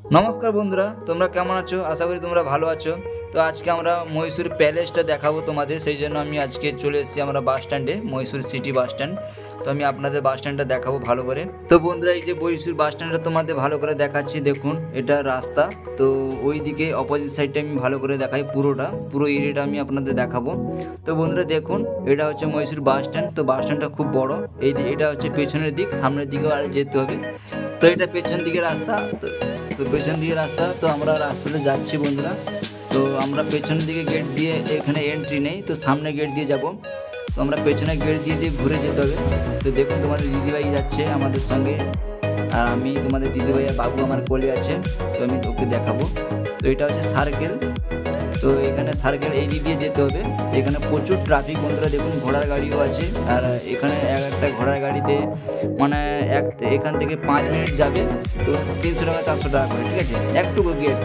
নমস্কার বন্ধুরা, তোমরা কেমন আছো? আশা করি তোমরা ভালো আছো। তো আজকে আমরা মহীশূর প্যালেসটা দেখাবো তোমাদের, সেই জন্য আমি আজকে চলে এসেছি আমরা বাস স্ট্যান্ডে, মহীশূর সিটি বাস স্ট্যান্ড। তো আমি আপনাদের বাস স্ট্যান্ডটা দেখাবো ভালো করে। তো বন্ধুরা, এই যে মহীশূর বাস স্ট্যান্ডটা তোমাদের ভালো করে দেখাচ্ছি, দেখুন এটা রাস্তা। তো ওই দিকে অপোজিট সাইডটা আমি ভালো করে দেখাই, পুরো এরিয়াটা আমি আপনাদের দেখাবো। তো বন্ধুরা দেখুন, এটা হচ্ছে মহীশূর বাস স্ট্যান্ড। তো বাস স্ট্যান্ডটা খুব বড়। এটা হচ্ছে পেছনের দিক, সামনের দিকেও আর যেতে হবে। তো এটা পেছন দিকে রাস্তা। তো পেছন দিকে রাস্তা, তো আমরা রাস্তাতে যাচ্ছি বন্ধুরা। তো আমরা পেছন দিকে গেট দিয়ে এখানে এন্ট্রি নেই, তো সামনে গেট দিয়ে যাব। তো আমরা পেছনে গেট দিয়ে ঘুরে যেতে হবে। তো দেখুন তোমাদের দিদিভাই যাচ্ছে আমাদের সঙ্গে, আর আমি তোমাদের দিদিভাই আর বাবু আমার কোলে আছে। তো আমি ওকে দেখাবো। তো এটা হচ্ছে সার্কেল। তো এখানে সার্কেল এই দিক দিয়ে যেতে হবে। এখানে প্রচুর ট্রাফিক বন্ধুরা, দেখুন ঘোড়ার গাড়িও আছে। আর এখানে একটা ঘোড়ার গাড়িতে মানে এখান থেকে 5 মিনিট যাবে। তো 300 টাকা 400 টাকা করে, ঠিক আছে। একটু গেট,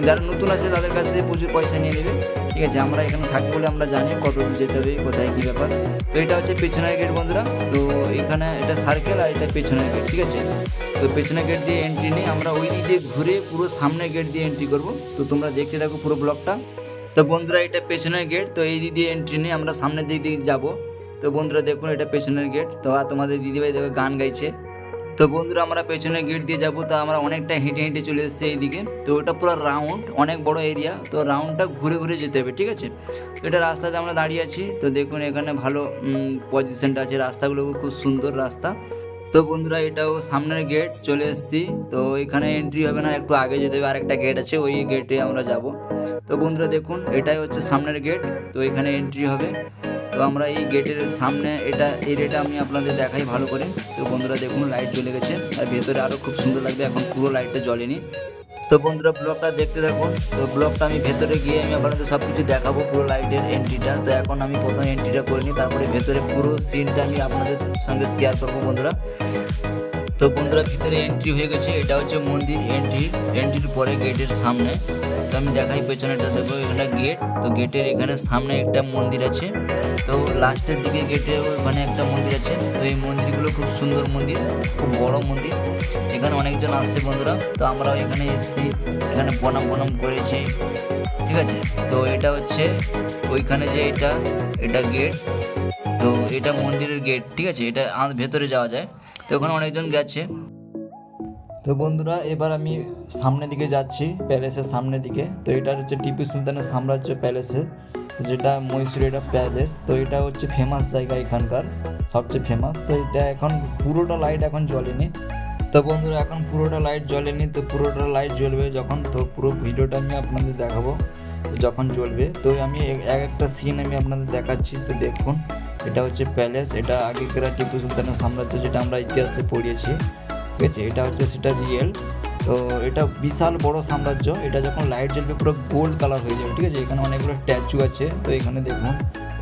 যারা নতুন আছে তাদের কাছ থেকে প্রচুর পয়সা নিয়ে নেবে, ঠিক আছে। আমরা এখানে থাকি বলে আমরা জানি কত দূর যেতে হবে, কোথায় কী ব্যাপার। তো এটা হচ্ছে পেছনের গেট বন্ধুরা। তো এখানে এটা সার্কেল আর এটা পেছনের গেট, ঠিক আছে। তো পেছনের গেট দিয়ে এন্ট্রি নেই, আমরা ওই দিক দিয়ে ঘুরে পুরো সামনে গেট দিয়ে এন্ট্রি করব। তো তোমরা দেখতে থাকো পুরো ব্লগটা। তো বন্ধুরা, এটা পেছনের গেট। তো এই দিক দিয়ে এন্ট্রি নেই, আমরা সামনের দিক দিয়ে যাবো। তো বন্ধুরা দেখুন, এটা পেছনের গেট। তো আর তোমাদের দিদিভাই দেখো গান গাইছে। তো বন্ধুরা, আমরা পেছনের গেট দিয়ে যাবো। তো আমরা অনেকটা হেঁটে হেঁটে চলে এসেছি এইদিকে। তো ওটা পুরো রাউন্ড, অনেক বড় এরিয়া। তো রাউন্ডটা ঘুরে ঘুরে যেতে হবে, ঠিক আছে। তো এটা রাস্তাতে আমরা দাঁড়িয়ে আছি। তো দেখুন এখানে ভালো পজিশনটা আছে, রাস্তাগুলো খুব সুন্দর রাস্তা। তো বন্ধুরা, এটাও সামনের গেট, চলে এসেছি। তো এখানে এন্ট্রি হবে না, একটু আগে যেতে হবে, আরেকটা গেট আছে, ওই গেটে আমরা যাব। তো বন্ধুরা দেখুন, এটাই হচ্ছে সামনের গেট। তো এখানে এন্ট্রি হবে। তো আমরা এই গেটের সামনে এটা এরিয়াটা আমি আপনাদের দেখাই ভালো করে। তো বন্ধুরা দেখুন, লাইট জ্বলে গেছে, আর ভেতরে আরও খুব সুন্দর লাগবে, এখন পুরো লাইটটা জ্বলেনি। তো বন্ধুরা ব্লগটা দেখতে থাকুন। তো ব্লগটা আমি ভেতরে গিয়ে আমি আপনাদের সব কিছু দেখাবো, পুরো লাইটের এন্ট্রিটা। তো এখন আমি প্রথম এন্ট্রিটা করে নিই, তারপরে ভেতরে পুরো সিনটা আমি আপনাদের সঙ্গে শেয়ার করবো বন্ধুরা। তো বন্ধুরা, ভিতরে এন্ট্রি হয়ে গেছে। এটা হচ্ছে মন্দির এন্ট্রির পরে গেটের সামনে। তো আমি দেখাই পেছনেটা, দেখবো এখানে গেট। তো গেটের এখানে সামনে একটা মন্দির আছে। তো লাস্টের দিকে গেটে ওখানে একটা মন্দির আছে। তো এই মন্দিরগুলো খুব সুন্দর মন্দির, খুব বড় মন্দির। এখানে অনেকজন আসছে বন্ধুরা। তো আমরাও এখানে এসেছি, এখানে প্রণাম করেছি, ঠিক আছে। তো এটা হচ্ছে ওইখানে যে এটা এটা গেট। তো এটা মন্দিরের গেট, ঠিক আছে। এটা ভেতরে যাওয়া যায়। তো ওখানে অনেকজন গেছে। তো বন্ধুরা, এবার আমি সামনের দিকে যাচ্ছি, প্যালেসের সামনের দিকে। তো এটা হচ্ছে টিপু সুলতানের সাম্রাজ্য প্যালেসে, যেটা মহীশূরের এটা প্যালেস। তো এটা হচ্ছে ফেমাস জায়গা, এখানকার সবচেয়ে ফেমাস। তো এটা এখন পুরোটা লাইট এখন জ্বলেনি। তো বন্ধুরা, এখন পুরোটা লাইট জ্বলেনি। তো পুরোটা লাইট জ্বলবে যখন, তো পুরো ভিডিওটা আমি আপনাদের দেখাবো। তো যখন জ্বলবে, তো আমি এক একটা সিন আমি আপনাদের দেখাচ্ছি। তো দেখুন, এটা হচ্ছে প্যালেস। এটা আগেকার টিপু সুলতানের সাম্রাজ্য, যেটা আমরা ইতিহাসে পড়িয়েছি, ঠিক আছে। এটা হচ্ছে সেটা রিয়েল। তো এটা বিশাল বড় সাম্রাজ্য। এটা যখন লাইট জ্বলবে পুরো গোল্ড কালার হয়ে যাবে, ঠিক আছে। এখানে অনেকগুলো স্ট্যাচু আছে। তো এখানে দেখুন,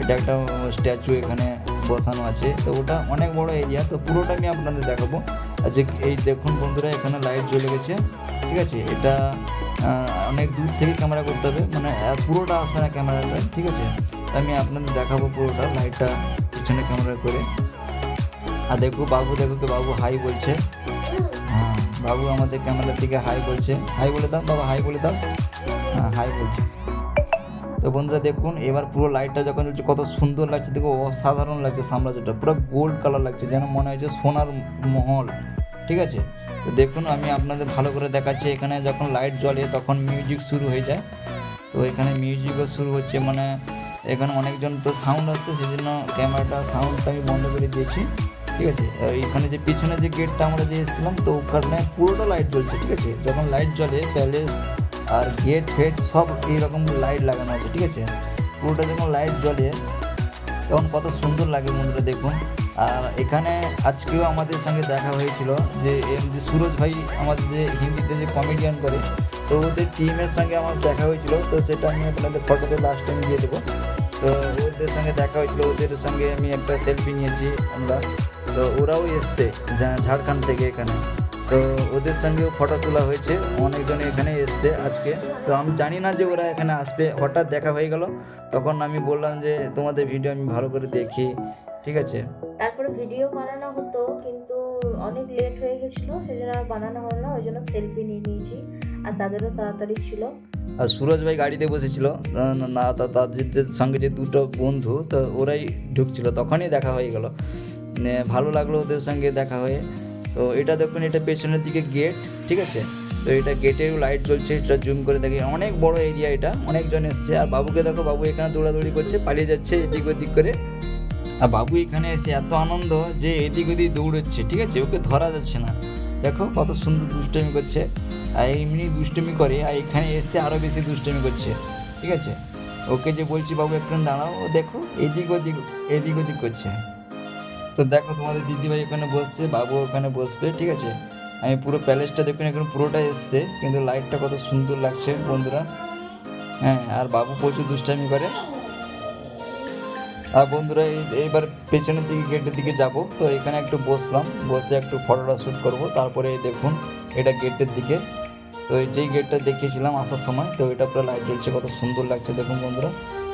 এটা একটা স্ট্যাচু এখানে বসানো আছে। তো ওটা অনেক বড় এরিয়া। তো পুরোটা আমি আপনাদের দেখাবো। আর যে এই দেখুন বন্ধুরা, এখানে লাইট জ্বলে গেছে, ঠিক আছে। এটা অনেক দূর থেকে ক্যামেরা করতে হবে, মানে পুরোটা আসবে না ক্যামেরাটা, ঠিক আছে। আমি আপনাদের দেখাবো পুরোটা লাইটটা পিছনে ক্যামেরা করে। আর দেখো বাবু, দেখো কি বাবু হাই বলছে। হ্যাঁ, বাবু আমাদের ক্যামেরার দিকে হাই বলছে। হাই বলে দাও বাবা, হাই বলে দাও। হ্যাঁ, হাই বলছে। তো বন্ধুরা দেখুন, এবার পুরো লাইটটা যখন জ্বলছে, কত সুন্দর লাগছে, দেখো অসাধারণ লাগছে। সাম্রাজ্যটা পুরো গোল্ড কালার লাগছে, যেন মনে হচ্ছে সোনার মহল, ঠিক আছে। তো দেখুন, আমি আপনাদের ভালো করে দেখাচ্ছি। এখানে যখন লাইট জ্বলে তখন মিউজিক শুরু হয়ে যায়। তো এখানে মিউজিকও শুরু হচ্ছে, মানে এখানে অনেকজন তো সাউন্ড আসছে, সেই জন্য ক্যামেরাটা সাউন্ডটা আমি বন্ধ করে দিয়েছি, ঠিক আছে। এখানে যে পিছনে যে গেটটা আমরা যে এসেছিলাম, তো ওখানে পুরোটা লাইট জ্বলছে, ঠিক আছে। যখন লাইট জ্বলে, প্যালেস আর গেট ফেট সব এইরকম লাইট লাগানো আছে, ঠিক আছে। পুরোটা যখন লাইট জ্বলে তখন কত সুন্দর লাগে বন্ধুরা, দেখুন। আর এখানে আজকেও আমাদের সঙ্গে দেখা হয়েছিল, যে সুরজ ভাই আমাদের যে হিন্দিতে যে কমেডিয়ান করে, তো ওদের টিমের সঙ্গে আমার দেখা হয়েছিল। তো সেটা আমি আপনাদের ফটোতে লাস্ট টাইম দিয়ে দেবো। তো ওদের সঙ্গে দেখা হয়েছিল, ওদের সঙ্গে আমি একটা সেলফি নিয়েছি আমরা। তো ওরাও এসছে ঝাড়খণ্ড থেকে এখানে। তো ওদের সঙ্গেও ফটো তোলা হয়েছে, অনেকজন এখানে এসছে আজকে। তো আমি জানি না যে ওরা এখানে আসবে, হঠাৎ দেখা হয়ে গেল। তখন আমি বললাম যে তোমাদের ভিডিও আমি ভালো করে দেখি, ঠিক আছে। তারপরে ভিডিও বানানো হতো, কিন্তু অনেক লেট হয়ে গেছিলো, সেই জন্য আর বানানো হলো না। ওই জন্য সেলফি নিয়ে নিয়েছি। আর তাদেরও তাড়াতাড়ি ছিল। আর সুরজ ভাই গাড়িতে বসেছিল না তাদের যে সঙ্গে যে দুটো বন্ধু, তো ওরাই ঢুকছিল, তখনই দেখা হয়ে গেল। ভালো লাগলো ওদের সঙ্গে দেখা হয়ে। তো এটা দেখুন, এটা পেছনের দিকে গেট, ঠিক আছে। তো এটা গেটের লাইট জ্বলছে, এটা জুম করে দেখি, অনেক বড় এরিয়া, এটা অনেকজন এসছে। আর বাবুকে দেখো, বাবু এখানে দৌড়াদৌড়ি করছে, পালিয়ে যাচ্ছে এদিক ওদিক করে। আর বাবু এখানে এসে এত আনন্দ যে এদিক ওদিক দৌড়চ্ছে, ঠিক আছে, ওকে ধরা যাচ্ছে না। দেখো কত সুন্দর দুষ্টুমি করছে, আর এমনি দুষ্টুমি করে, আর এখানে এসে আরও বেশি দুষ্টুমি করছে, ঠিক আছে। ওকে যে বলছি বাবু একটু দাঁড়াও, ও দেখো এদিক ওদিক করছে। তো দেখো তোমাদের দিদিভাই ওখানে বসছে, বাবু ওখানে বসবে, ঠিক আছে। আমি পুরো প্যালেসটা দেখুন, এখন পুরোটা এসছে, কিন্তু লাইটটা কত সুন্দর লাগছে বন্ধুরা। হ্যাঁ, আর বাবু প্রচুর দুষ্টামি করে। আর বন্ধুরা এইবার পেছনের দিকে গেটের দিকে যাব। তো এখানে একটু বসলাম, বসে একটু ফটোটা শ্যুট করবো। তারপরে এই দেখুন, এটা গেটের দিকে। তো এই যেই গেটটা দেখিয়েছিলাম আসার সময়, তো এটা পুরো লাইট জ্বলছে, কত সুন্দর লাগছে দেখুন বন্ধুরা।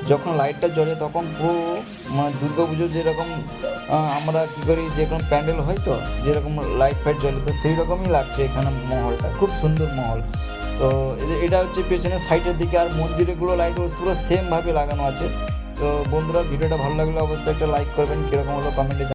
যখন লাইটটা জ্বলে তখন পুরো মানে দুর্গা পুজো যেরকম আমরা কী করি, যেরকম প্যান্ডেল হয়, তো যেরকম লাইট ফাইট জ্বলে, তো সেই রকমই লাগছে এখানে মহলটা, খুব সুন্দর মহল। তো এটা হচ্ছে পেছনের সাইডের দিকে, আর মন্দিরেগুলো লাইট পুরো সেমভাবে লাগানো আছে। তো বন্ধুরা, ভিডিওটা ভালো লাগলে অবশ্যই একটা লাইক করবেন, কীরকম হলো কমেন্টে